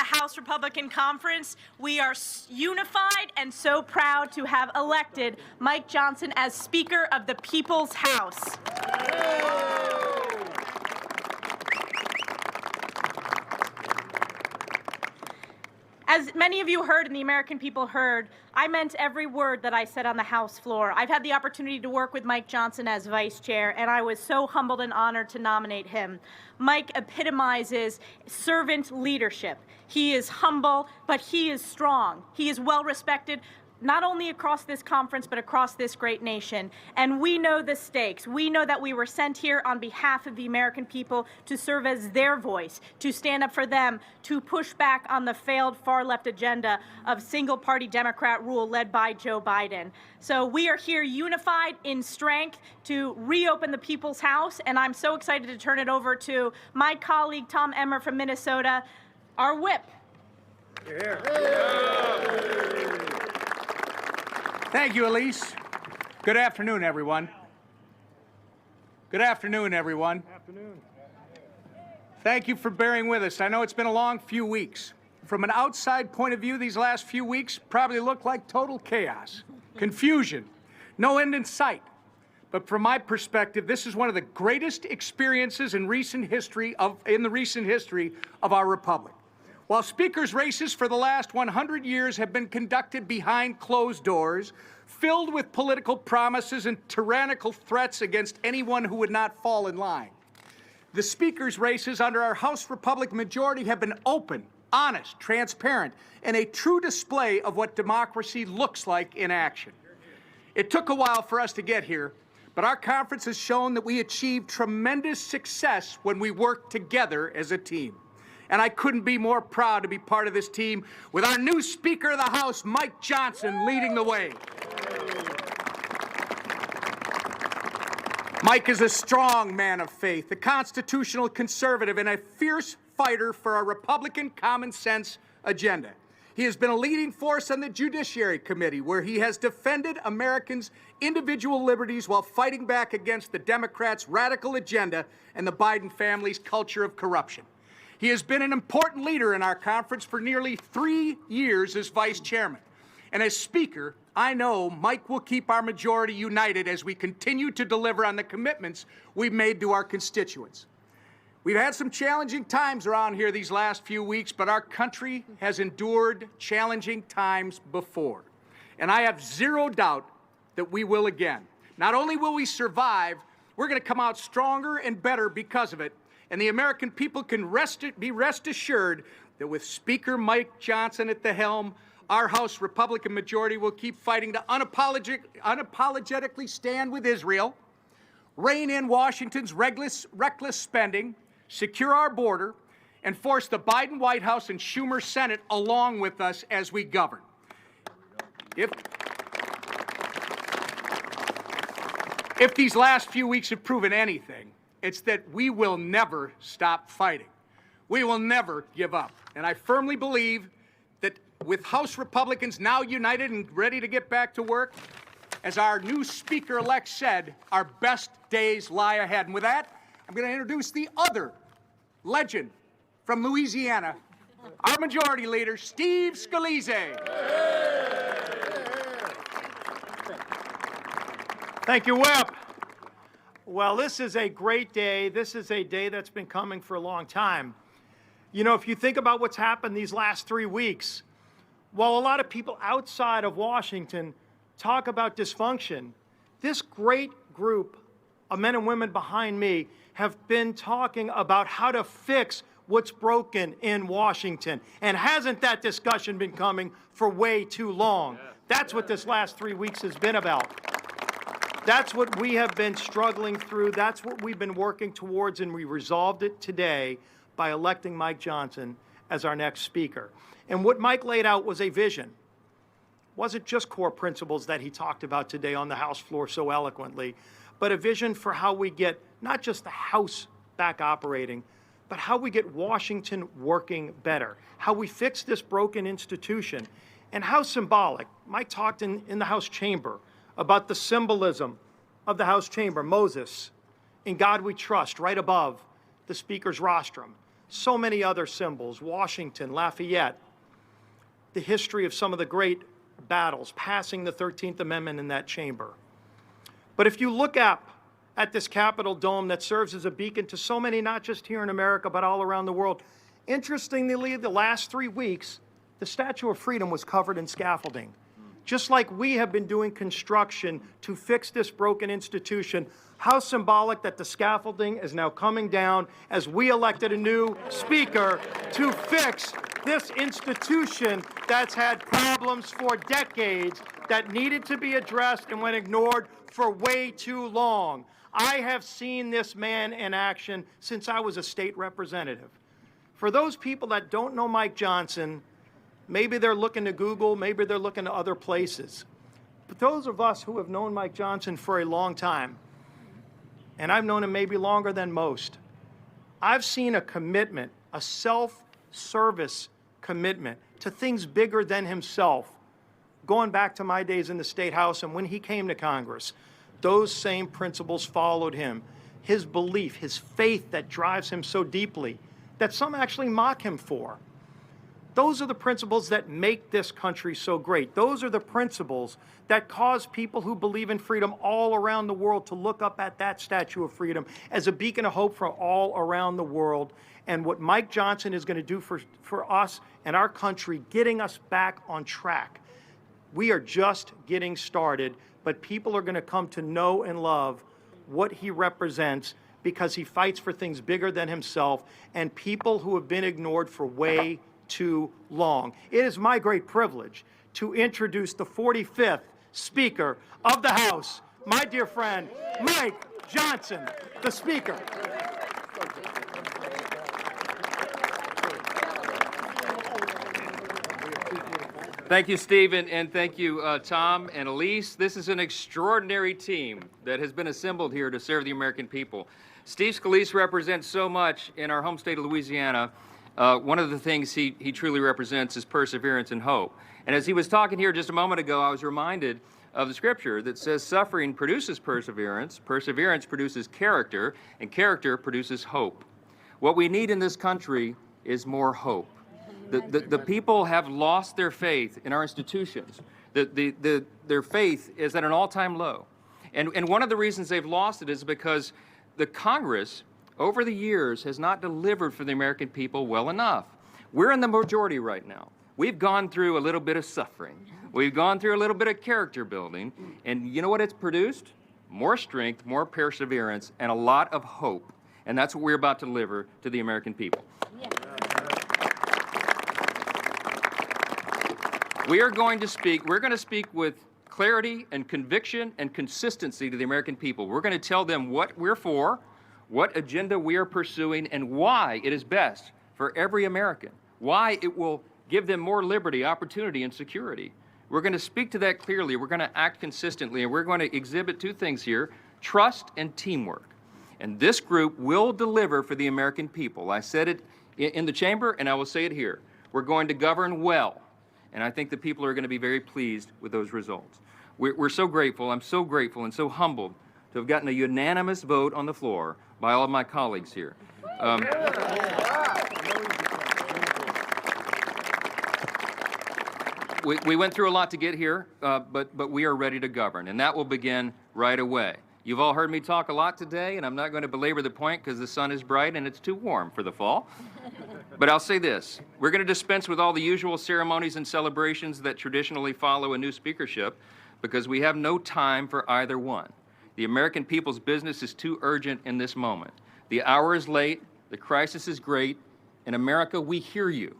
House Republican Conference. We are unified and so proud to have elected Mike Johnson as Speaker of the People's House. As many of you heard and the American people heard, I meant every word that I said on the House floor. I've had the opportunity to work with Mike Johnson as vice chair, and I was so humbled and honored to nominate him. Mike epitomizes servant leadership. He is humble, but he is strong. He is well respected, not only across this conference, but across this great nation. And we know the stakes. We know that we were sent here on behalf of the American people to serve as their voice, to stand up for them, to push back on the failed far-left agenda of single-party Democrat rule led by Joe Biden. So we are here unified in strength to reopen the People's House, and I'm so excited to turn it over to my colleague, Tom Emmer from Minnesota, our whip. Here. Thank you, Elise. Good afternoon, everyone. Good afternoon, everyone. Afternoon. Thank you for bearing with us. I know it's been a long few weeks. From an outside point of view, these last few weeks probably look like total chaos, confusion, no end in sight. But from my perspective, this is one of the greatest experiences in the recent history of our republic. While speakers' races for the last 100 years have been conducted behind closed doors, filled with political promises and tyrannical threats against anyone who would not fall in line, the speakers' races under our House Republican majority have been open, honest, transparent, and a true display of what democracy looks like in action. It took a while for us to get here, but our conference has shown that we achieved tremendous success when we worked together as a team. And I couldn't be more proud to be part of this team with our new Speaker of the House, Mike Johnson, leading the way. Mike is a strong man of faith, a constitutional conservative, and a fierce fighter for our Republican common sense agenda. He has been a leading force on the Judiciary Committee, where he has defended Americans' individual liberties while fighting back against the Democrats' radical agenda and the Biden family's culture of corruption. He has been an important leader in our conference for nearly 3 years as vice chairman. And as Speaker, I know Mike will keep our majority united as we continue to deliver on the commitments we've made to our constituents. We've had some challenging times around here these last few weeks, but our country has endured challenging times before. And I have zero doubt that we will again. Not only will we survive, we're going to come out stronger and better because of it. And the American people can be rest assured that with Speaker Mike Johnson at the helm, our House Republican majority will keep fighting to unapologetically stand with Israel, rein in Washington's reckless spending, secure our border, and force the Biden White House and Schumer Senate along with us as we govern. If these last few weeks have proven anything, it's that we will never stop fighting. We will never give up. And I firmly believe that with House Republicans now united and ready to get back to work, as our new Speaker-elect said, our best days lie ahead. And with that, I'm going to introduce the other legend from Louisiana, our Majority Leader, Steve Scalise. Thank you, Whip. Well, this is a great day. This is a day that's been coming for a long time. You know, if you think about what's happened these last 3 weeks, while a lot of people outside of Washington talk about dysfunction, this great group of men and women behind me have been talking about how to fix what's broken in Washington. And hasn't that discussion been coming for way too long? That's what this last 3 weeks has been about. That's what we have been struggling through. That's what we've been working towards, and we resolved it today by electing Mike Johnson as our next speaker. And what Mike laid out was a vision. It wasn't just core principles that he talked about today on the House floor so eloquently, but a vision for how we get not just the House back operating, but how we get Washington working better, how we fix this broken institution, and how symbolic. Mike talked in the House chamber about the symbolism of the House chamber, Moses, in God we trust, right above the Speaker's rostrum. so many other symbols, Washington, Lafayette, the history of some of the great battles, passing the 13th Amendment in that chamber. But if you look up at this Capitol dome that serves as a beacon to so many, not just here in America, but all around the world, interestingly, the last 3 weeks, the Statue of Freedom was covered in scaffolding. Just like we have been doing construction to fix this broken institution, how symbolic that the scaffolding is now coming down as we elected a new speaker to fix this institution that's had problems for decades that needed to be addressed and went ignored for way too long. I have seen this man in action since I was a state representative. For those people that don't know Mike Johnson, maybe they're looking to Google, maybe they're looking to other places. But those of us who have known Mike Johnson for a long time, and I've known him maybe longer than most, I've seen a commitment, a self-service commitment to things bigger than himself, going back to my days in the State House and when he came to Congress. Those same principles followed him. His belief, his faith that drives him so deeply, that some actually mock him for. Those are the principles that make this country so great. Those are the principles that cause people who believe in freedom all around the world to look up at that Statue of Freedom as a beacon of hope for all around the world. And what Mike Johnson is going to do for us and our country, getting us back on track. We are just getting started, but people are going to come to know and love what he represents because he fights for things bigger than himself and people who have been ignored for way too long. It is my great privilege to introduce the 45th Speaker of the House, my dear friend, Mike Johnson, the Speaker. Thank you, Stephen, and thank you, Tom and Elise. This is an extraordinary team that has been assembled here to serve the American people. Steve Scalise represents so much in our home state of Louisiana. One of the things he truly represents is perseverance and hope. And as he was talking here just a moment ago, I was reminded of the scripture that says suffering produces perseverance, perseverance produces character, and character produces hope. What we need in this country is more hope. The people have lost their faith in our institutions. Their faith is at an all-time low. And one of the reasons they've lost it is because the Congress, over the years, has not delivered for the American people well enough. We're in the majority right now. We've gone through a little bit of suffering. We've gone through a little bit of character building. And you know what it's produced? More strength, more perseverance, and a lot of hope. And that's what we're about to deliver to the American people. Yeah. We're going to speak with clarity and conviction and consistency to the American people. We're going to tell them what we're for, what agenda we are pursuing, and why it is best for every American, why it will give them more liberty, opportunity, and security. We're going to speak to that clearly. We're going to act consistently, and we're going to exhibit two things here, trust and teamwork. And this group will deliver for the American people. I said it in the chamber, and I will say it here. We're going to govern well, and I think the people are going to be very pleased with those results. We're so grateful. I'm so grateful and so humbled to have gotten a unanimous vote on the floor by all of my colleagues here. We went through a lot to get here, but we are ready to govern, and that will begin right away. You've all heard me talk a lot today, and I'm not going to belabor the point because the sun is bright and it's too warm for the fall. But I'll say this. We're going to dispense with all the usual ceremonies and celebrations that traditionally follow a new speakership because we have no time for either one. The American people's business is too urgent in this moment. The hour is late, the crisis is great. In America, we hear you.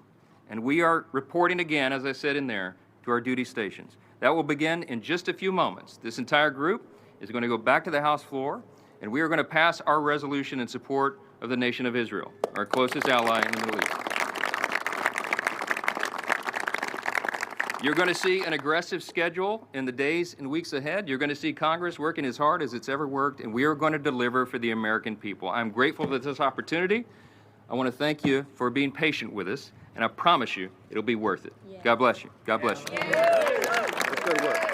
And we are reporting again, as I said in there, to our duty stations. That will begin in just a few moments. This entire group is going to go back to the House floor, and we are going to pass our resolution in support of the nation of Israel, our closest ally in the Middle East. You're going to see an aggressive schedule in the days and weeks ahead. You're going to see Congress working as hard as it's ever worked, and we are going to deliver for the American people. I'm grateful for this opportunity. I want to thank you for being patient with us, and I promise you it'll be worth it. Yeah. God bless you. God bless you. Good work.